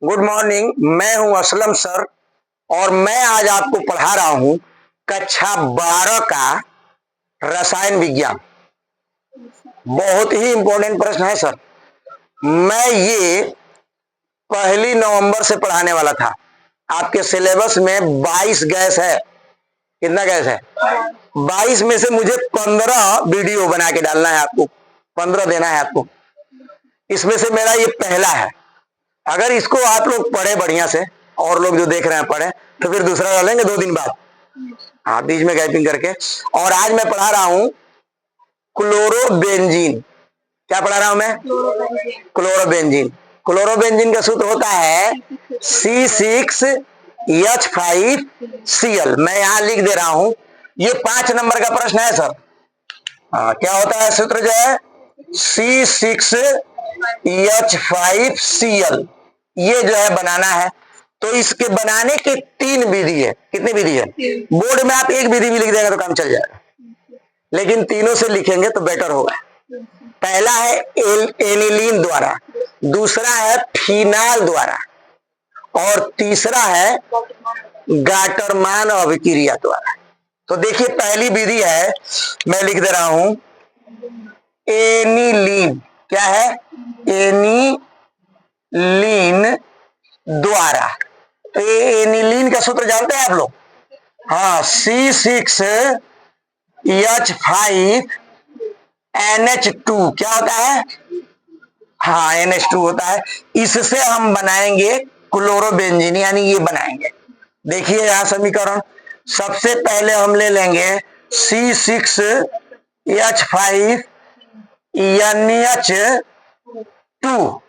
Good morning. मैं हूं Aslam sir और मैं आज आपको पढ़ा रहा हूं कक्षा 12 का रसायन विज्ञान। बहुत ही इंपॉर्टेंट प्रश्न है सर। मैं ये 1 नवंबर से पढ़ाने वाला था। आपके सिलेबस में 22 गैस है। कितना गैस है? 22 में से मुझे 15 वीडियो बना के डालना है आपको, 15 देना है आपको। इसमें से मेरा ये पहला है। अगर इसको आप लोग पढ़े बढ़िया से, और लोग जो देख रहे हैं पढ़े, तो फिर दूसरा डालेंगे 2 दिन बाद, हाँ, बीच में गैपिंग करके। और आज मैं पढ़ा रहा हूं क्लोरोबेंजीन। क्या पढ़ा रहा हूं मैं? क्लोरोबेंजीन। क्लोरोबेंजीन का सूत्र होता है C6H5Cl। मैं यहां लिख दे रहा हूं, ये 5 नंबर का प्रश्न है सर। क्या होता है सूत्र जो है? C6H5Cl। ये जो है बनाना है। तो इसके बनाने के 3 विधि है। कितनी विधि है? बोर्ड में आप एक विधि भी लिख देंगे तो काम चल जाएगा, लेकिन तीनों से लिखेंगे तो बेटर होगा। पहला है एनिलीन द्वारा, दूसरा है फिनाल द्वारा, और तीसरा है गाटरमान अभिक्रिया द्वारा। तो देखिए पहली विधि है, मैं लिख दे रहा हूं एनिलीन। क्या है? एनिलीन द्वारा। तो ये एनिलीन का सूत्र जानते हैं आप लोग? हाँ, C6H5NH2। क्या होता है? हाँ, NH2 होता है। इससे हम बनाएंगे क्लोरोबेंजीन, यानी ये बनाएंगे। देखिए यहां समीकरण, सबसे पहले हम ले लेंगे C6H5NH2।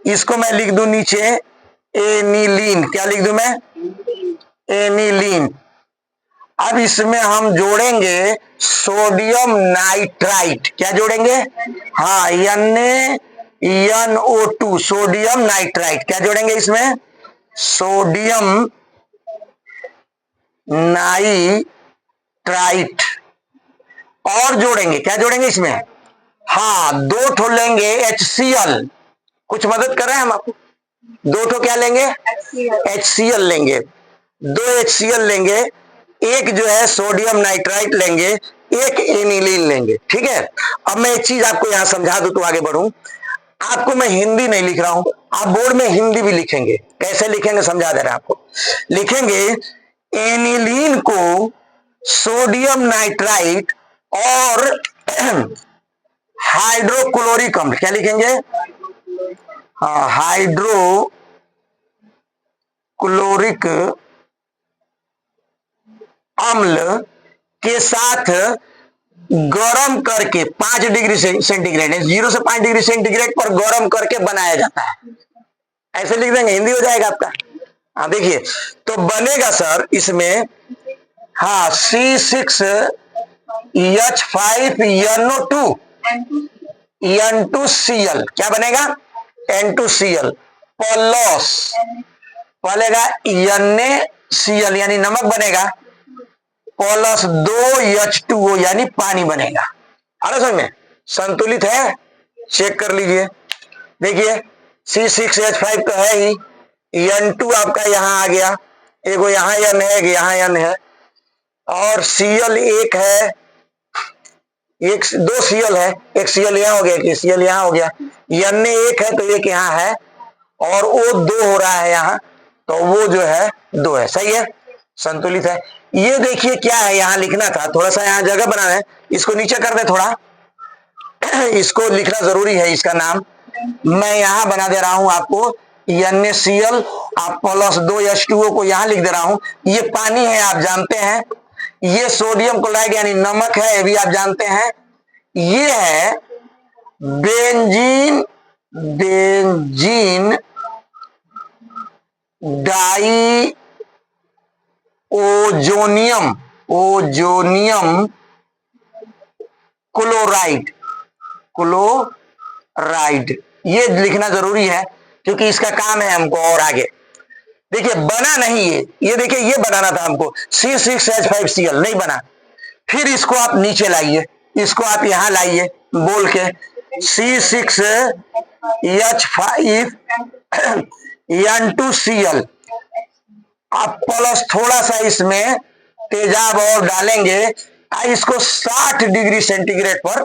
इसको मैं लिख दूं नीचे एनिलीन। क्या लिख दूं मैं? एनिलीन। अब इसमें हम जोड़ेंगे सोडियम नाइट्राइट। क्या जोड़ेंगे? हाँ, NaNO2, सोडियम नाइट्राइट। क्या जोड़ेंगे इसमें? Sodium nitrite. और जोड़ेंगे, क्या जोड़ेंगे इसमें? हाँ, 2 ठो लेंगे HCl। कुछ मदद कर रहे हैं हम आपको। 2 ठो क्या लेंगे? HCl लेंगे। 2 HCl लेंगे, एक जो है सोडियम नाइट्राइट लेंगे, एक एनिलीन लेंगे। ठीक है। अब मैं एक चीज आपको यहां समझा दूं तो आगे बढ़ूं। आपको मैं हिंदी नहीं लिख रहा हूं, आप बोर्ड में हिंदी भी लिखेंगे। कैसे लिखेंगे समझा दे रहे हैं आपको। लिखेंगे एनिलीन को सोडियम नाइट्राइट और हाइड्रोक्लोरिक अम्ल। क्या लिखेंगे? हाँ, हाइड्रोक्लोरिक अम्ल के साथ गरम करके 5 डिग्री सेंटीग्रेड, 0 से 5 डिग्री सेंटीग्रेड पर गरम करके बनाया जाता है। ऐसे लिख देंगे, हिंदी हो जाएगा आपका। हाँ देखिए, तो बनेगा सर इसमें, हाँ, C6H5NO2 N2Cl। क्या बनेगा? N2Cl प्लस बनेगा NaCl, यानी नमक बनेगा, प्लस 2H2O यानी पानी बनेगा। आ रहा समझ में? संतुलित है? चेक कर लीजिए। देखिए C6H5 तो है ही, N2 आपका यहां आ गया, एगो यहां N है, एक यहां N है, और Cl एक है, एक 2 Cl है, एक Cl यहां हो गया, एक Cl यहां हो गया, Na एक है तो एक यहां है, और O 2 हो रहा है यहां, तो वो जो है 2 है। सही है, संतुलित है। ये देखिए क्या है, यहां लिखना था, थोड़ा सा यहां जगह बनाना है, इसको नीचे कर दे थोड़ा। इसको लिखना जरूरी है, इसका नाम मैं यहां बना दे रहा हूं आपको, NaCl, आप प्लस 2H2O को यहां लिख दे रहा हूं। ये पानी है, आप जानते हैं। ये सोडियम क्लोराइड यानी नमक है, ये भी आप जानते हैं। ये है benzene, benzene diazonium, azonium chloride, chloride. ये लिखना जरूरी है क्योंकि इसका काम है हमको। और आगे देखिए, बना नहीं ये देखिए, ये बनाना था हमको, C6H5Cl नहीं बना। फिर इसको आप नीचे लाइए, इसको आप यहां लाइए बोल के, C6H5 N2Cl। आप प्लस थोड़ा सा इसमें तेजाब और डालेंगे, इसको 60 डिग्री सेंटीग्रेड पर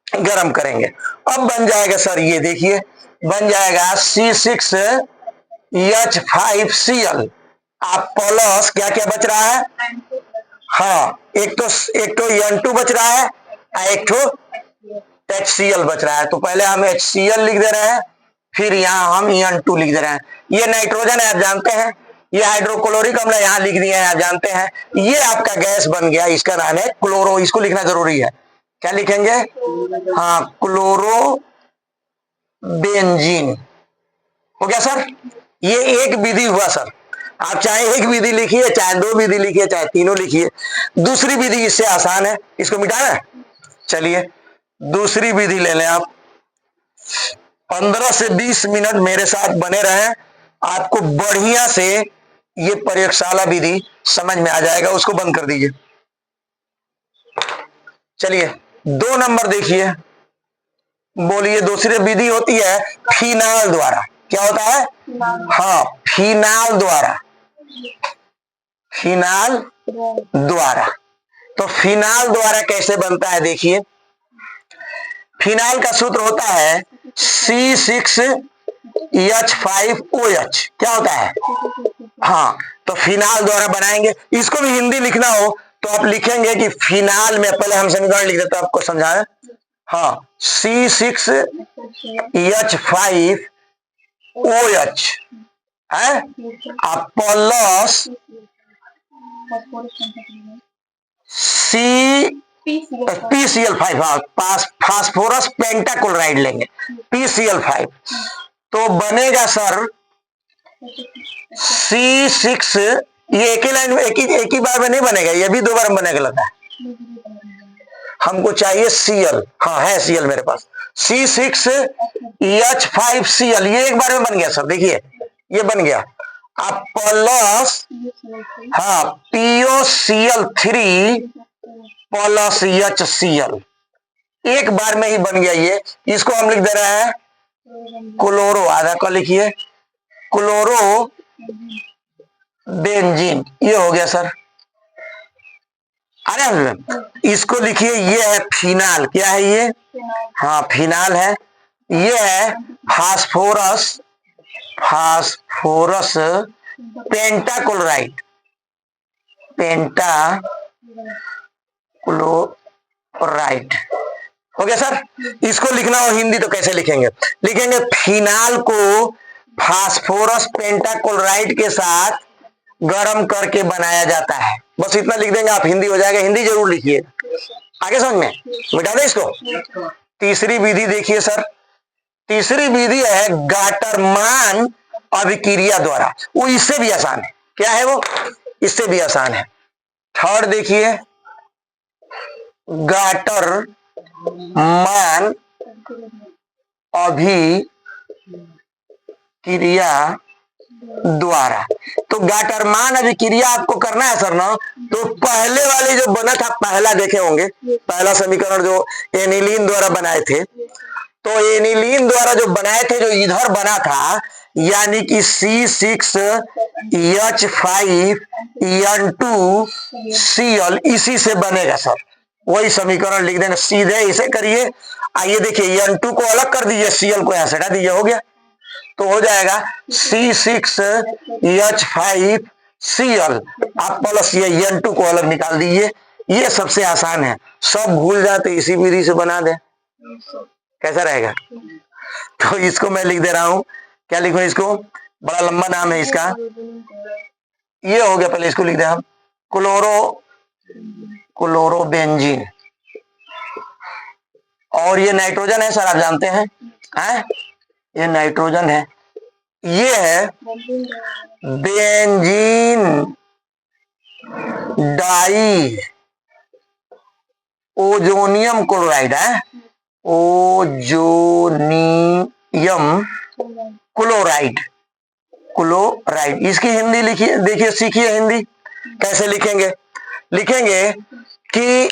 गर्म करेंगे। अब बन जाएगा सर, ये देखिए बन जाएगा C6H5Cl। आप प्लस क्या क्या बच रहा है, हाँ एक तो N2 बच रहा है और एक तो HCl बच रहा है। तो पहले हम HCl लिख दे रहे हैं, फिर यहाँ हम N2 लिख दे रहे हैं। ये नाइट्रोजन है आप जानते हैं, ये हाइड्रोक्लोरिक अम्ल यहाँ लिख दिए हैं आप जानते हैं। ये आपका गैस बन गया, इसका नाम है क्लोरो। इसको लिखना जरूरी है, क्या लिखेंगे, हाँ क्लोरो बेंजीन। हो गया सर, ये एक विधि हुआ सर। आप चाहे एक विधि लिखिए, चाहे दो विधि लिखिए, चाहे तीनों लिखिए। दूसरी विधि इससे आसान है, इसको मिटाना है। चलिए दूसरी विधि ले लें आप। 15 से 20 मिनट मेरे साथ बने रहें, आपको बढ़िया से ये प्रयोगशाला विधि समझ में आ जाएगा। उसको बंद कर दीजिए। चलिए 2 नंबर देखिए, बोलिए। दूसरी विधि होती है फिनाल द्वारा। क्या होता है, हाँ फिनाल द्वारा, फिनाल द्वारा। तो फिनाल द्वारा कैसे बनता है देखिए। फिनाल का सूत्र होता है C6H5OH। क्या होता है, हाँ तो फिनाल द्वारा बनाएंगे। इसको भी हिंदी लिखना हो तो आप लिखेंगे कि फिनाल में, पहले हम समीकरण लिख देते हैं आपको समझाएं। हाँ C6H5OH है, आप प्लस PCl5, हाँ फास्फोरस पेंटाक्लोराइड लेंगे, PCl5। तो बनेगा सर C6। ये एक ही लाइन में एक ही बार में नहीं बनेगा, ये भी 2 बार में बनेगा लगता है। हमको चाहिए Cl, हाँ है Cl मेरे पास। C6H5Cl, ये एक बार में बन गया सर, देखिए ये बन गया। आप प्लस, हाँ POCl3 प्लस HCl, एक बार में ही बन गया ये। इसको हम लिख दे रहे हैं क्लोरो, आधा का लिखिए क्लोरो बेंजीन। ये हो गया सर। अरे इसको लिखिए, ये है फिनाल। क्या है ये, हाँ फिनाल है। ये है फास्फोरस, फास्फोरस पेंटाक्लोराइड, पेंटाक्लोराइड। हो गया सर। इसको लिखना हो हिंदी तो कैसे लिखेंगे, लिखेंगे फिनाल को फास्फोरस पेंटाक्लोराइड के साथ गर्म करके बनाया जाता है। बस इतना लिख देंगे आप, हिंदी हो जाएगा। हिंदी जरूर लिखिए, आगे समझ में। मिटा दें इसको। तीसरी विधि देखिए सर, तीसरी विधि है गाटरमान अभिक्रिया द्वारा। वो इससे भी आसान है। क्या है वो, इससे भी आसान है। थर्ड देखिए, गाटरमान अभिक्रिया द्वारा। तो गाटरमान अभिक्रिया आपको करना है सर ना, तो पहले वाले जो बना था, पहला देखे होंगे, पहला समीकरण जो एनिलीन द्वारा बनाए थे, तो एनिलीन द्वारा जो बनाए थे, जो इधर बना था, यानी कि C6H5N2Cl, इसी से बनेगा सर। वही समीकरण लिख देना, सीधे इसे करिए। आइए देखिए, N2 को अलग कर दीजिए, Cl को यहां से हटा दीजिए, हो गया। तो हो जाएगा C6H5Cl, आप प्लस ये N2 को अलग निकाल दीजिए। ये सबसे आसान है, सब भूल जाते इसी विधि से बना दे। कैसा रहेगा, तो इसको मैं लिख दे रहा हूं। क्या लिखूं इसको, बड़ा लंबा नाम है इसका। ये हो गया, पहले इसको लिख दे हम क्लोरोबेंजीन। और ये नाइट्रोजन है सर, आप जानते हैं, ये नाइट्रोजन है। ये है बेंजीन डाई ओजोनियम क्लोराइड है, ओजोनियम क्लोराइड, क्लोराइड। इसकी हिंदी लिखिए, देखिए सीखिए हिंदी कैसे लिखेंगे। लिखेंगे कि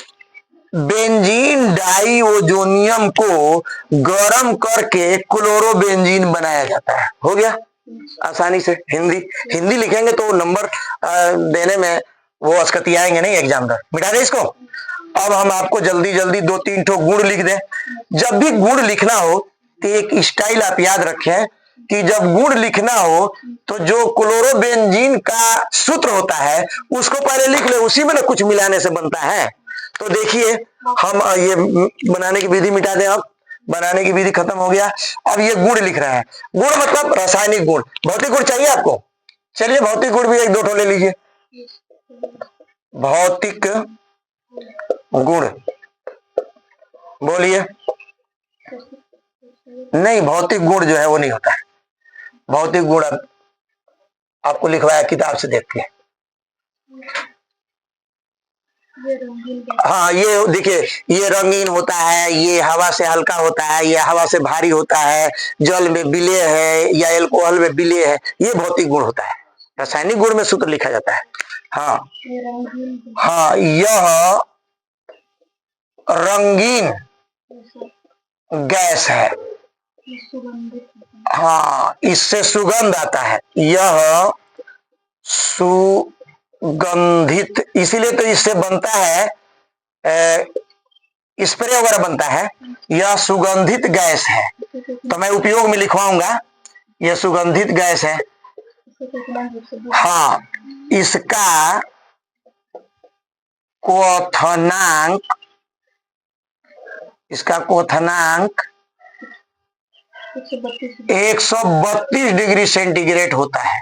बेंजीन डाई ओजोनियम को गर्म करके क्लोरोबेंजीन बनाया जाता है। हो गया। आसानी से। हिंदी हिंदी लिखेंगे तो नंबर देने में वो अस्कतियाएंगे नहीं एग्जामिनर। मिटा दे इसको। अब हम आपको जल्दी जल्दी 2-3 ठो गुण लिख दें। जब भी गुण लिखना हो तो एक स्टाइल आप याद रखें कि जब गुण लिखना हो तो जो क्लोरोबेंजीन का सूत्र होता है उसको पहले लिख ले, उसी में ना कुछ मिलाने से बनता है। तो देखिए हम ये बनाने की विधि मिटा दें। अब बनाने की विधि खत्म हो गया। अब ये गुण लिख रहे हैं। गुण मतलब रासायनिक गुण। भौतिक गुण चाहिए आपको? चलिए भौतिक गुण भी 1-2 ठो ले लीजिए। भौतिक गुण बोलिए। नहीं, भौतिक गुण जो है वो नहीं होता है। भौतिक गुण आपको लिखवाया किताब से देख के। हाँ, ये देखिए, ये रंगीन होता है, ये हवा से हल्का होता है, ये हवा से भारी होता है, जल में विलेय है या एल्कोहल में विलेय है, ये भौतिक गुण होता है। रासायनिक गुण में सूत्र लिखा जाता है। हाँ हाँ, यह रंगीन गैस है। हाँ, इससे सुगंध आता है। यह सुगंधित, इसीलिए तो इससे बनता है स्प्रे वगैरह बनता है। यह सुगंधित गैस है। तो मैं उपयोग में लिखवाऊंगा, यह सुगंधित गैस है। हाँ, इसका क्वथनांक 132 डिग्री सेंटीग्रेड होता है।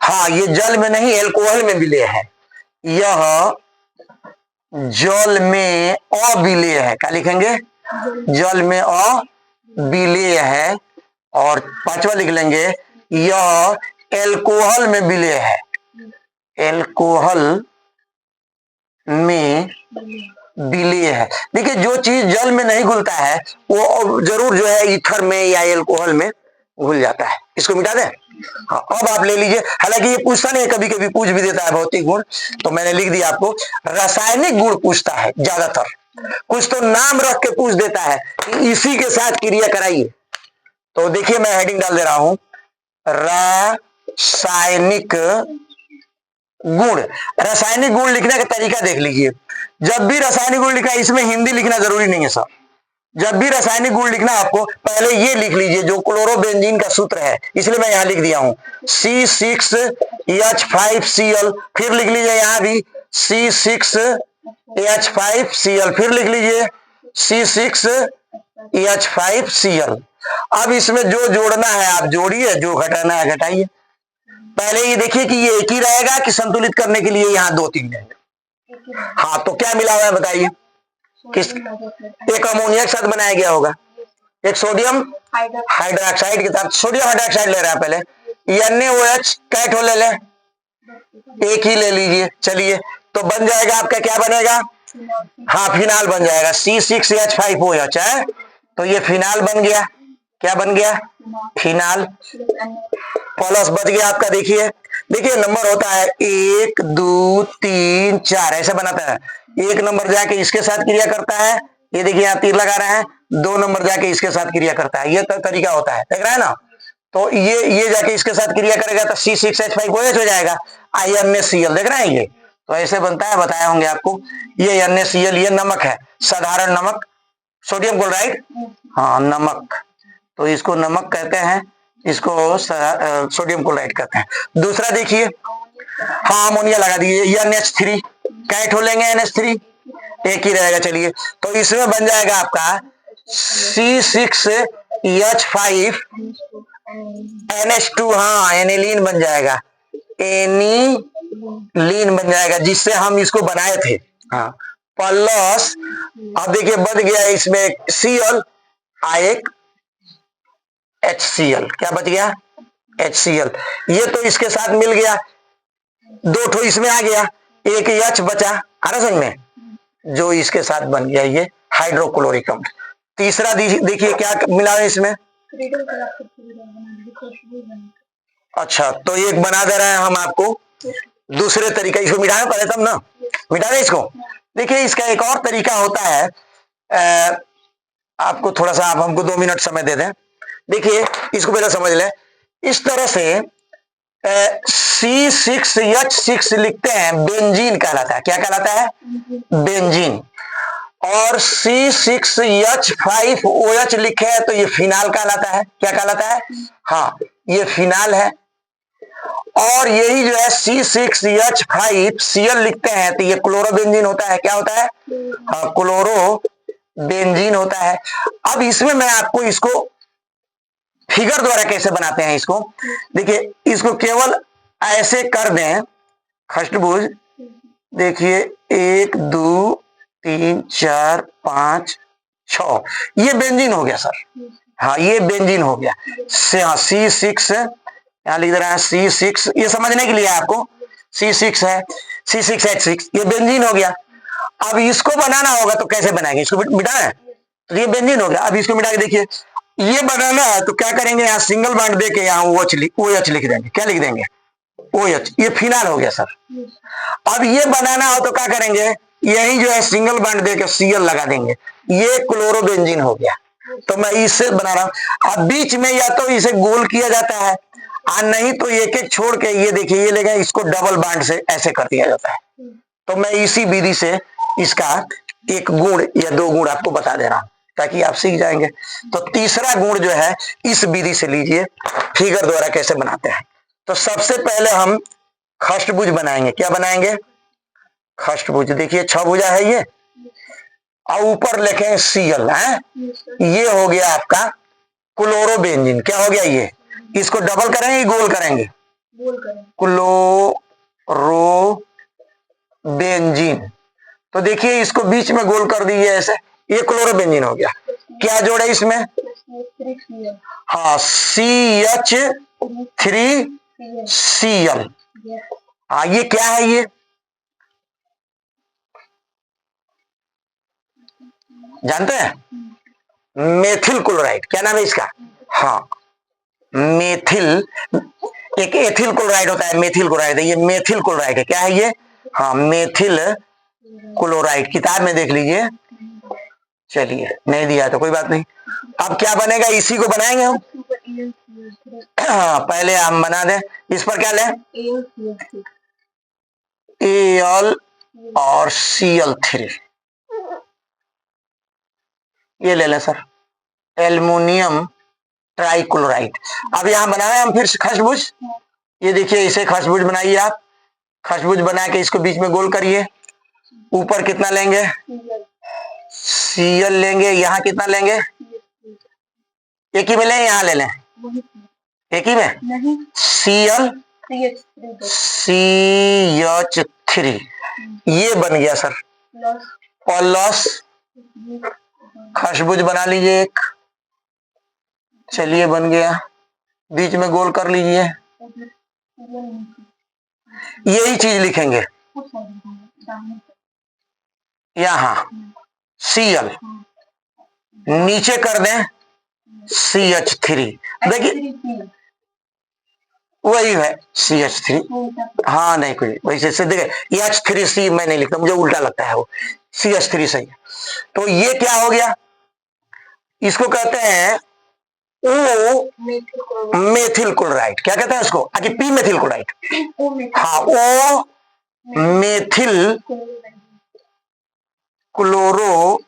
हाँ, ये जल में नहीं, एल्कोहल में विलेय है। यह जल में अविलेय है। क्या लिखेंगे? जल में अविलेय है। और 5वां लिख लेंगे, यह एल्कोहल में विलेय है। एल्कोहल में विलेय है। देखिए, जो चीज जल में नहीं घुलता है वो जरूर जो है ईथर में या एल्कोहल में घुल जाता है। इसको मिटा दें। हाँ, अब आप ले लीजिए। हालांकि ये पूछता नहीं है, कभी कभी पूछ भी देता है भौतिक गुण, तो मैंने लिख दिया आपको। रासायनिक गुण पूछता है ज्यादातर, कुछ तो नाम रख के पूछ देता है कि इसी के साथ क्रिया कराइए। तो देखिए मैं हेडिंग डाल दे रहा हूं, रासायनिक गुण। रासायनिक गुण लिखने का तरीका देख लीजिए। जब भी रासायनिक गुण लिखना, इसमें हिंदी लिखना जरूरी नहीं है सर। जब भी रासायनिक गुण लिखना आपको पहले ये लिख लीजिए जो क्लोरोबेंजीन का सूत्र है, इसलिए मैं यहां लिख दिया हूं C6H5Cl। फिर लिख लीजिए यहां भी C6H5Cl। फिर लिख लीजिए C6H5Cl। अब इसमें जो जोड़ना है आप जोड़िए, जो घटाना है घटाइए। पहले ये देखिए कि ये एक ही रहेगा कि संतुलित करने के लिए यहाँ 2-3 रहेंगे। हाँ, तो क्या मिला हुआ है बताइए? किस एक अमोनिया के साथ बनाया गया होगा, एक सोडियम हाइड्रोक्साइड के साथ। सोडियम हाइड्रोक्साइड ले रहा है पहले, NaOH कैट हो ले ले, एक ही ले लीजिए। चलिए, तो बन जाएगा आपका, क्या बनेगा? हाँ, फिनाल बन जाएगा, C6H5OH है। तो ये फिनाल बन गया। क्या बन गया? फिनाल। प्लस बच गया आपका। देखिए देखिए, नंबर होता है 1 2 3 4, ऐसे बनाता है। 1 नंबर जाके इसके साथ क्रिया करता है, ये देखिए यहाँ तीर लगा रहे हैं। 2 नंबर जाके इसके साथ क्रिया करता है, ये तरीका होता है, देख रहे हैं ना। तो ये जाके इसके साथ क्रिया करेगा तो C6H5OH हो जाएगा, NaCl, देख रहे हैं ये। तो ऐसे बनता है, बताया होंगे आपको। ये NaCl, ये नमक है, साधारण नमक, सोडियम क्लोराइड। हाँ, नमक, तो इसको नमक कहते हैं, इसको सोडियम क्लोराइड कहते हैं। दूसरा देखिए, हाँ अमोनिया लगा दीजिए, NH3 कैट हो लेंगे, NH3 एक ही रहेगा। चलिए, तो इसमें बन जाएगा आपका C6H5NH2। हाँ, एनिलीन बन जाएगा, एनिलीन बन जाएगा, जिससे हम इसको बनाए थे। हाँ, प्लस अब देखिए बच गया इसमें Cl, एक HCl। क्या बच गया? HCl। ये तो इसके साथ मिल गया, 2 ठो इसमें आ गया, एक H बचा, आ रहा समझ में, जो इसके साथ बन गया ये हाइड्रोक्लोरिक अम्ल। तीसरा देखिए क्या मिला है इसमें। अच्छा, तो एक बना दे रहे हैं हम आपको दूसरे तरीके। इसको मिटाएं पहले तब ना, मिटा दें इसको। देखिए, इसका एक और तरीका होता है। आपको थोड़ा सा, आप हमको 2 मिनट समय दे दें। देखिए इसको पहले समझ लें। इस तरह से C6H6 लिखते हैं, बेंजीन कहलाता है। क्या कहलाता है? बेंजीन। और C6H5OH लिखे हैं तो ये फिनाल कहलाता है। क्या कहलाता है? हाँ, ये फिनाल है। और यही जो है C6H5Cl लिखते हैं तो ये क्लोरोबेंजीन होता है। क्या होता है? हाँ, क्लोरोबेंजीन होता है। अब इसमें मैं आपको इसको फिगर द्वारा कैसे बनाते हैं इसको देखिए। इसको केवल ऐसे कर दें, खष्टभुज। देखिए 1 2 3 4 5 6, ये बेंजीन हो गया सर। हाँ, ये बेंजीन हो गया। C6 यहां लिख दे रहा है C6, ये समझने के लिए आपको। C6 है, C6H6, ये बेंजीन हो गया। अब इसको बनाना होगा तो कैसे बनाएंगे? इसको मिटाना है तो ये बेंजीन हो गया। अब इसको मिटा के देखिए, ये बनाना है तो क्या करेंगे? यहाँ सिंगल बॉन्ड देके यहाँ OH लिख देंगे। क्या लिख देंगे? OH। ये फिनाल हो गया सर। अब ये बनाना हो तो क्या करेंगे? यही जो है सिंगल बॉन्ड देके Cl लगा देंगे। ये क्लोरोबेंजीन हो गया। तो मैं इससे बना रहा हूं। अब बीच में या तो इसे गोल किया जाता है और नहीं तो एक एक छोड़ के, ये देखिए ये लेगा, इसको डबल बॉन्ड से ऐसे कर दिया जाता है। तो मैं इसी विधि से इसका एक गुण या 2 गुण आपको बता दे रहा हूं ताकि आप सीख जाएंगे। तो तीसरा गुण जो है इस विधि से लीजिए, फिगर द्वारा कैसे बनाते हैं। तो सबसे पहले हम खष्टभुज बनाएंगे। क्या बनाएंगे? खष्टभुज। देखिए 6 भुजा है ये, और ऊपर लिखें Cl है। ये हो गया आपका क्लोरोबेंजीन। क्या हो गया ये? इसको डबल करेंगे, गोल करेंगे? क्लोरोबेंजीन। तो देखिए इसको बीच में गोल कर दीजिए ऐसे, ये क्लोरोबेंजीन हो गया। क्या जोड़े इसमें? हाँ, CH3Cl। हाँ, ये क्या है? ये जानते हैं? Methyl chloride. क्या नाम है इसका? हाँ, मेथिल। एक एथिल क्लोराइड होता है, मेथिल क्लोराइड है, ये मेथिल क्लोराइड है। क्या है ये? हाँ, मेथिल क्लोराइड। किताब में देख लीजिए। चलिए, नहीं दिया तो कोई बात नहीं। अब क्या बनेगा? इसी को बनाएंगे हम। हाँ, पहले हम बना दें। इस पर क्या लें? Al और Cl3, ये ले लें सर, एल्युमिनियम ट्राइक्लोराइड। अब यहां बनाए हम फिर खष्टभुज। ये देखिए, इसे खष्टभुज बनाइए आप। खष्टभुज बना के इसको बीच में गोल करिए। ऊपर कितना लेंगे? Cl लेंगे। यहाँ कितना लेंगे? एक ही में लें, यहाँ ले लें? एक ही में। CH3, ये बन गया सर प्लस। खष्टभुज बना लीजिए एक। चलिए, बन गया। बीच में गोल कर लीजिए। यही चीज लिखेंगे यहां Cl, नीचे कर दें CH3। देखिए वही है CH3। हाँ, नहीं कोई वैसे से देखिए, H3C मैं नहीं लिखता, मुझे उल्टा लगता है वो। CH3 सही है। तो ये क्या हो गया? इसको कहते हैं ओ मेथिल क्लोराइड। क्या कहते हैं इसको? आगे P मेथिल क्लोराइड। हाँ, ओ मेथिल क्लोरो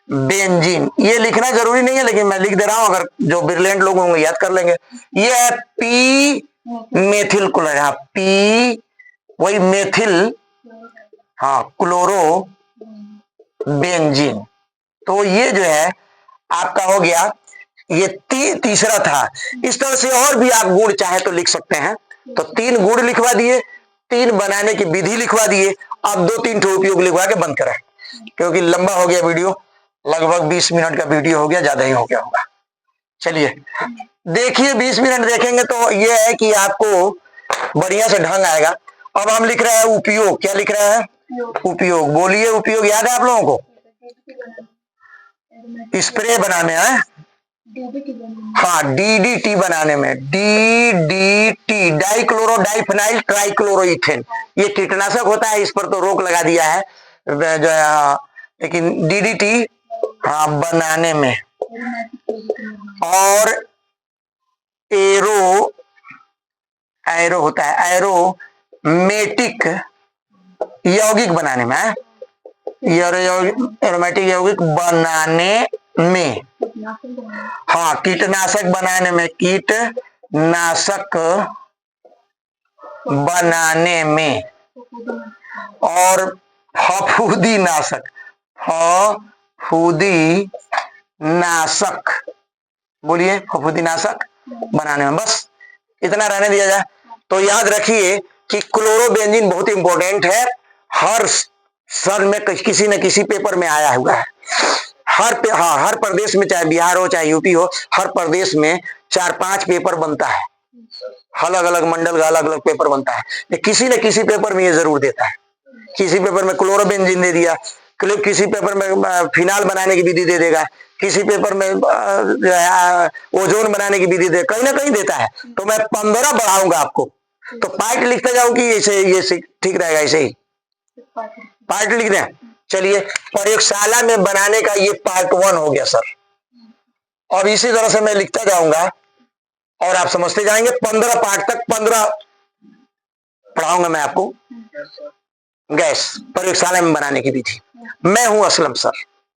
बेंजीन। ये लिखना जरूरी नहीं है, लेकिन मैं लिख दे रहा हूं, अगर जो ब्रिलियंट लोग होंगे याद कर लेंगे। ये है P मेथिल क्लोराइड। हाँ, P वही मेथिल, हाँ, क्लोरो बेंजीन। तो ये जो है आपका हो गया। ये तीसरा था। इस तरह से और भी आप गुण चाहे तो लिख सकते हैं। तो 3 गुण लिखवा दिए, 3 बनाने की विधि लिखवा दिए। अब 2-3 ठो उपयोग लिखवा के बंद करें, क्योंकि लंबा हो गया वीडियो। लगभग 20 मिनट का वीडियो हो गया, ज्यादा ही हो गया होगा। चलिए देखिए, 20 मिनट देखेंगे तो ये है कि आपको बढ़िया से ढंग आएगा। अब हम लिख रहे हैं उपयोग। क्या लिख रहे हैं? उपयोग। बोलिए, उपयोग याद है आप लोगों को? स्प्रे बनाने हैं। हाँ, DDT बनाने में। DDT, dichloro diphenyl trichloroethane. ये कीटनाशक होता है, इस पर तो रोक लगा दिया है जो है, लेकिन DDT हाँ बनाने में और एरो एरो होता है एरोमेटिक यौगिक बनाने में, एरोमेटिक यौगिक बनाने में, हाँ कीटनाशक बनाने में, कीटनाशक बनाने में, और फफूंदी नाशक, फफूंदी नाशक, बोलिए फफूंदी नाशक बनाने में। बस इतना रहने दिया जाए। तो याद रखिए कि क्लोरोबेंजीन बहुत इंपॉर्टेंट है, हर सन में किसी न किसी पेपर में आया हुआ है। हर प्रदेश में, चाहे बिहार हो चाहे यूपी हो, हर प्रदेश में 4-5 पेपर बनता है, अलग अलग मंडल का अलग अलग पेपर बनता है। किसी न किसी पेपर में ये जरूर देता है। किसी पेपर में क्लोरोबेंजीन दे दिया, किसी पेपर में फिनाल बनाने की विधि दे देगा, किसी पेपर में ओजोन बनाने की विधि दे, कहीं ना कहीं देता है। तो मैं 15 बढ़ाऊंगा आपको, तो पार्ट लिखते जाऊं कि ये ठीक रहेगा? ऐसे ही पार्ट लिख दें। चलिए, प्रयोगशाला में बनाने का ये पार्ट 1 हो गया सर। और इसी तरह से मैं लिखता जाऊंगा और आप समझते जाएंगे। 15 पार्ट तक 15 पढ़ाऊंगा मैं आपको गैस प्रयोगशाला में बनाने की विधि। मैं हूं असलम सर।